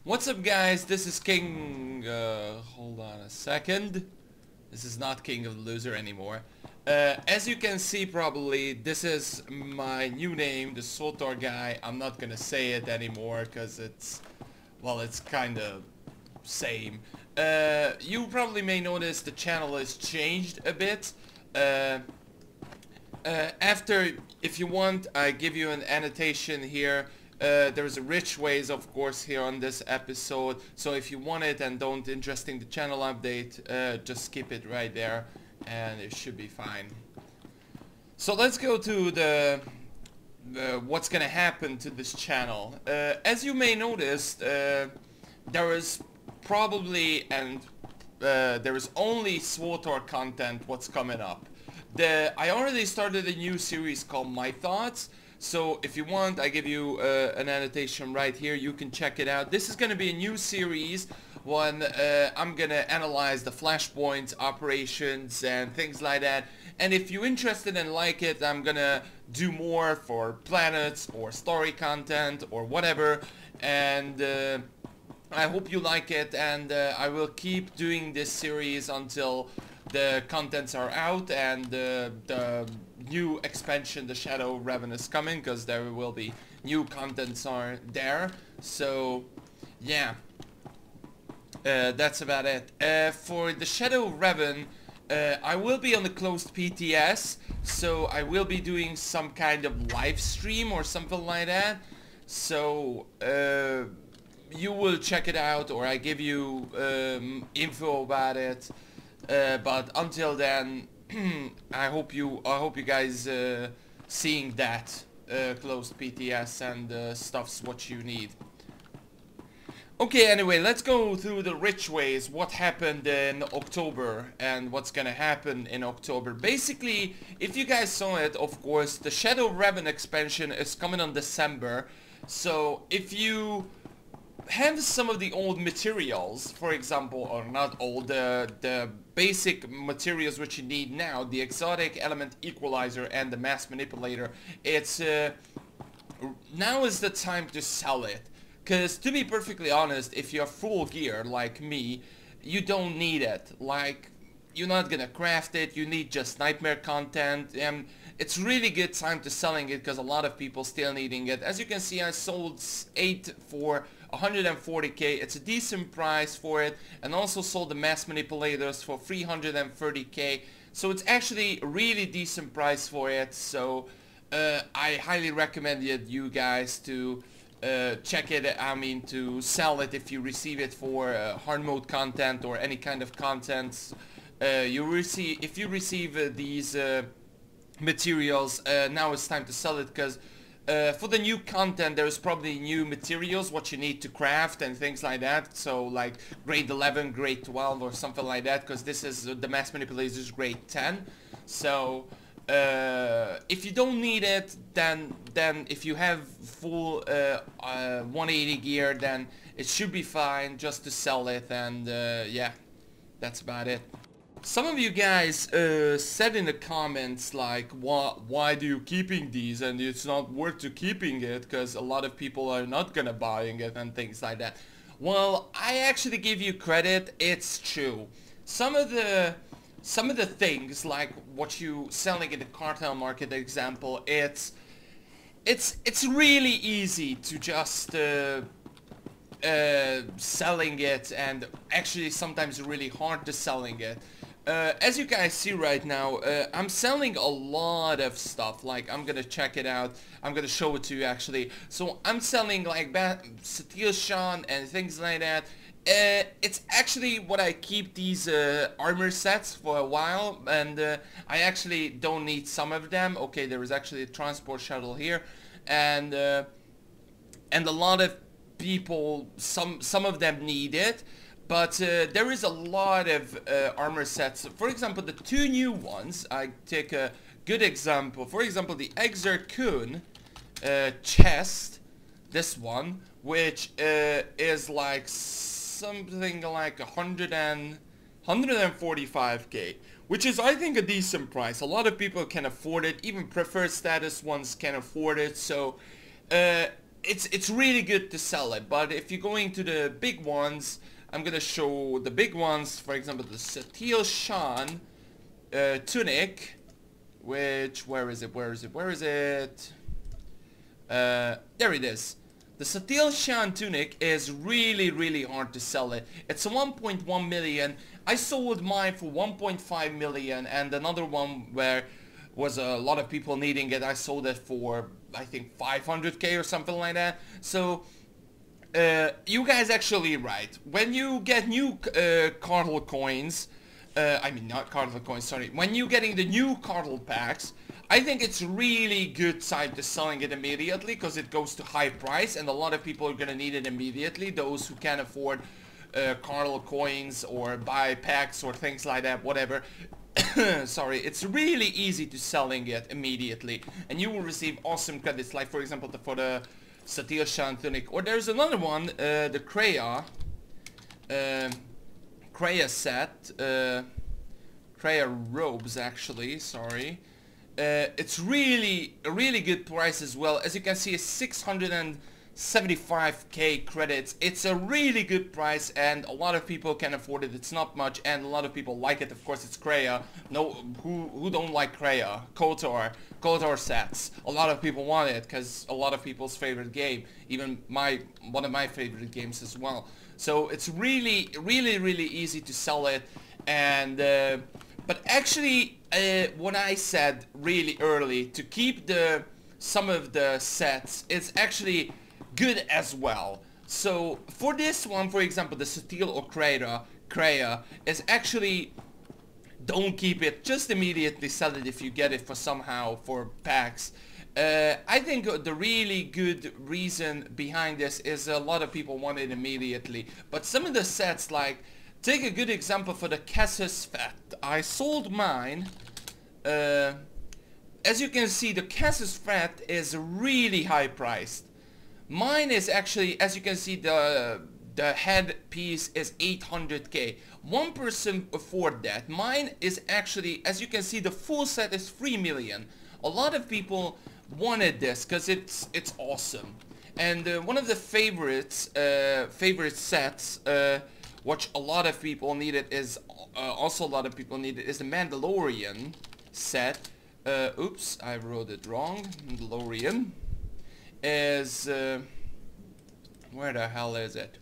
What's up, guys? This is King, hold on a second. This is not King of the Loser anymore. As you can see probably, this is my new name, the SWTOR guy. I'm not gonna say it anymore because it's, well, it's kinda same. You probably may notice the channel has changed a bit. After, if you want, I give you an annotation here. There's a rich ways, of course, here on this episode. So if you want it and don't interesting the channel update, just skip it right there, and it should be fine. So let's go to the what's gonna happen to this channel. As you may notice, there is probably there is only SWTOR content what's coming up. I already started a new series called My Thoughts. So if you want, I give you an annotation right here. You can check it out. This is going to be a new series when I'm going to analyze the flashpoints, operations, and things like that. And if you're interested and like it, I'm going to do more for planets or story content or whatever. And I hope you like it, and I will keep doing this series until the contents are out and the new expansion, the Shadow Raven, is coming, because there will be new contents are there. So yeah, that's about it. For the Shadow Raven, I will be on the closed PTS, so I will be doing some kind of live stream or something like that. So you will check it out, or I give you info about it. But until then, I hope you guys seeing that closed PTS and stuff's what you need. Okay, anyway, let's go through the rich ways, what happened in October and what's gonna happen in October. Basically, if you guys saw it, of course, the Shadow Raven expansion is coming on December. So if you have some of the old materials, for example, or not old, the basic materials which you need now, the exotic element equalizer and the mass manipulator, it's now is the time to sell it. Because to be perfectly honest, if you're full gear like me, you don't need it. Like, you're not gonna craft it, you need just nightmare content, and it's really good time to selling it because a lot of people still needing it. As you can see, I sold 8 for 140k. It's a decent price for it, and also sold the mass manipulators for 330k. So it's actually a really decent price for it. So I highly recommend you guys to check it. I mean, to sell it if you receive it for hard mode content or any kind of content. If you receive these materials, now it's time to sell it, because for the new content there's probably new materials what you need to craft and things like that. So like grade 11, grade 12 or something like that, because this is the mass manipulators grade 10. So if you don't need it, then if you have full 180 gear, then it should be fine just to sell it. And yeah, that's about it. Some of you guys said in the comments like, why do you keeping these, and it's not worth to keeping it because a lot of people are not gonna buying it and things like that. Well, I actually give you credit, it's true. Some of the things, like what you selling in the cartel market example, it's really easy to just selling it, and actually sometimes really hard to selling it. As you guys see right now, I'm selling a lot of stuff. Like, I'm gonna check it out. I'm gonna show it to you actually. So I'm selling like steel shot and things like that. It's actually what I keep these armor sets for a while, and I actually don't need some of them. Okay, there is actually a transport shuttle here, and a lot of people, some of them need it. But there is a lot of armor sets. For example, the 2 new ones, I take a good example. For example, the Exert Kun chest, this one, which is like something like 145k, which is, I think, a decent price. A lot of people can afford it. Even preferred status ones can afford it. So it's really good to sell it. But if you're going to the big ones, I'm gonna show the big ones. For example, the Steel Shan tunic, which where is it? There it is. The Steel Shan tunic is really hard to sell it. It's 1.1 million. I sold mine for 1.5 million, and another one where was a lot of people needing it, I sold it for I think 500k or something like that. So you guys actually right. When you get new Cardle coins, I mean not Cardle coins, sorry. When you're getting the new Cardle packs, I think it's really good time to selling it immediately because it goes to high price and a lot of people are gonna need it immediately. Those who can afford Cardle coins or buy packs or things like that, whatever. Sorry, it's really easy to selling it immediately and you will receive awesome credits, like for example for the Steel Shan tunic. Or there's another one, the Kreia set, Kreia robes actually, sorry. It's really a really good price as well. As you can see, it's 675k credits. It's a really good price and a lot of people can afford it. It's not much and a lot of people like it. Of course, it's Kreia. No, who don't like Kreia? KOTOR sets. A lot of people want it because a lot of people's favorite game. Even one of my favorite games as well. So it's really easy to sell it. And but actually, what I said really early, to keep some of the sets, it's actually good as well. So for this one, for example, the Steel or Kreia is actually, don't keep it, just immediately sell it if you get it for somehow for packs. I think the really good reason behind this is a lot of people want it immediately. But some of the sets, like, take a good example for the Casus Fat. I sold mine. As you can see, the Casus Fat is really high priced. Mine is actually, as you can see, the head piece is 800k. One person afford that. Mine is actually, as you can see, the full set is 3 million. A lot of people wanted this because it's awesome. And one of the favorite sets, which a lot of people needed, is also a lot of people needed, is the Mandalorian set. Oops, I wrote it wrong. Mandalorian is where the hell is it?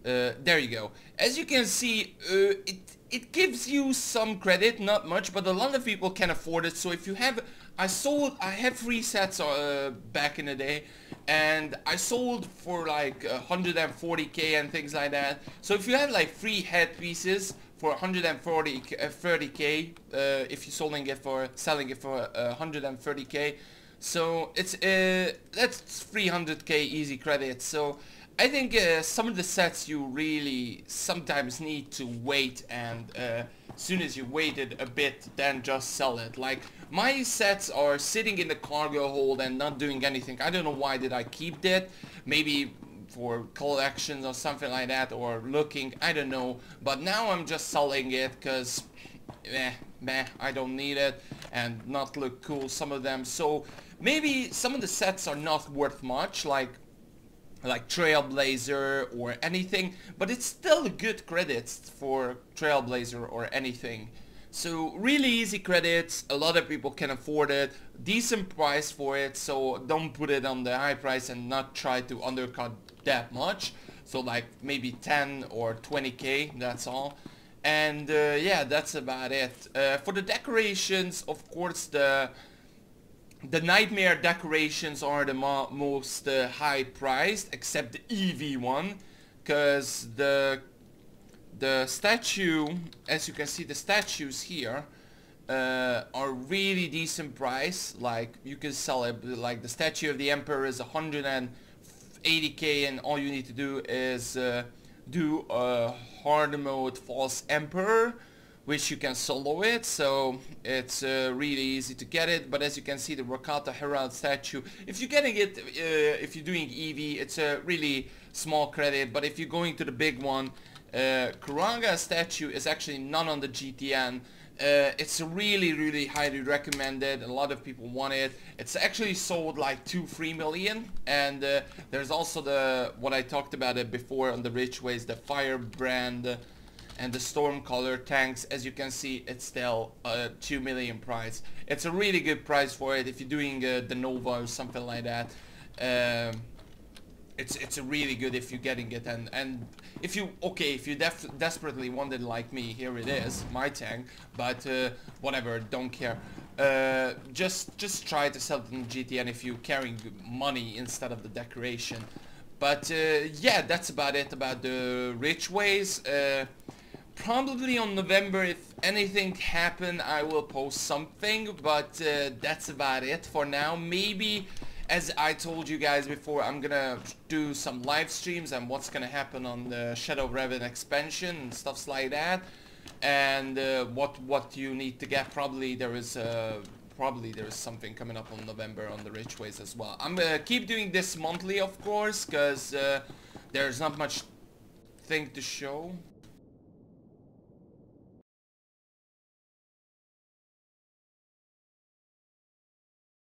There you go. As you can see, it gives you some credit, not much, but a lot of people can afford it. So if you have, I have 3 sets back in the day, and I sold for like 140k and things like that. So if you have like 3 head pieces for 30k, if you're selling it for 130k, so it's that's 300k easy credit. So I think some of the sets you really sometimes need to wait, and as soon as you waited a bit, then just sell it. Like, my sets are sitting in the cargo hold and not doing anything. I don't know why did I keep that. Maybe for collections or something like that, or looking, I don't know. But now I'm just selling it because I don't need it and not look cool, some of them. So maybe some of the sets are not worth much, like Trailblazer or anything, but it's still good credits for Trailblazer or anything. So really easy credits, a lot of people can afford it, decent price for it, so don't put it on the high price and not try to undercut that much. So like maybe 10 or 20k, that's all. And yeah, that's about it. For the decorations, of course, the Nightmare decorations are the most high priced, except the Eevee one, because the statue, as you can see, the statues here are really decent price. Like, you can sell it, like the statue of the Emperor is 180k, and all you need to do is do a hard mode False Emperor, which you can solo it, so it's really easy to get it. But as you can see, the Rakata Herald statue, if you're getting it, if you're doing Eevee, it's a really small credit. But if you're going to the big one, Kuranga statue is actually not on the GTN. It's really highly recommended. A lot of people want it. It's actually sold like 2-3 million, and there's also the what I talked about it before on the Richways, the Firebrand and the Stormcaller tanks. As you can see, it's still a 2 million price. It's a really good price for it if you're doing the Nova or something like that. It's a really good if you're getting it, and if you desperately want it like me, here it is, my tank, but whatever, don't care. Just try to sell it in GTN if you're carrying money instead of the decoration. But yeah, that's about it about the Richways. Probably on November, if anything happen, I will post something, but that's about it for now. Maybe, as I told you guys before, I'm gonna do some live streams and what's gonna happen on the Shadow Raven expansion and stuffs like that, and what you need to get. Probably there is something coming up on November on the Richways as well. I'm gonna keep doing this monthly, of course, because there's not much thing to show.